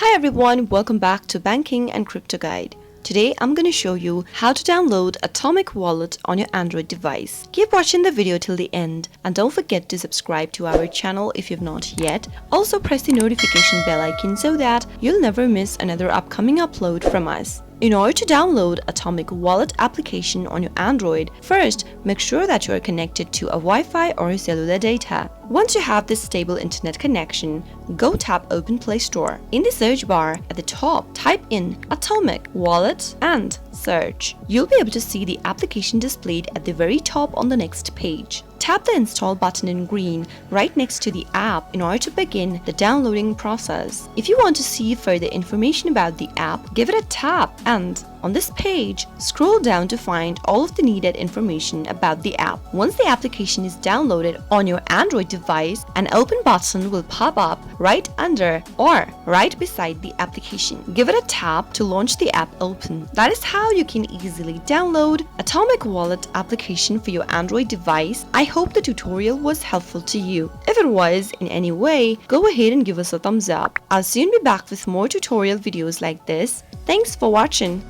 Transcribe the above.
Hi everyone, welcome back to Banking and Crypto Guide. Today I'm going to show you how to download Atomic Wallet on your Android device. Keep watching the video till the end and don't forget to subscribe to our channel if you've not yet. Also press the notification bell icon so that you'll never miss another upcoming upload from us. In order to download Atomic Wallet application on your Android, first make sure that you are connected to a Wi-Fi or cellular data. Once you have this stable internet connection, go tap Open Play Store. In the search bar at the top, type in Atomic Wallet and search. You'll be able to see the application displayed at the very top on the next page. Tap the install button in green right next to the app in order to begin the downloading process. If you want to see further information about the app, give it a tap and on this page, scroll down to find all of the needed information about the app. Once the application is downloaded on your Android device, an open button will pop up right under or right beside the application. Give it a tap to launch the app open. That is how you can easily download Atomic Wallet application for your Android device. I hope the tutorial was helpful to you. If it was in any way, go ahead and give us a thumbs up. I'll soon be back with more tutorial videos like this. Thanks for watching.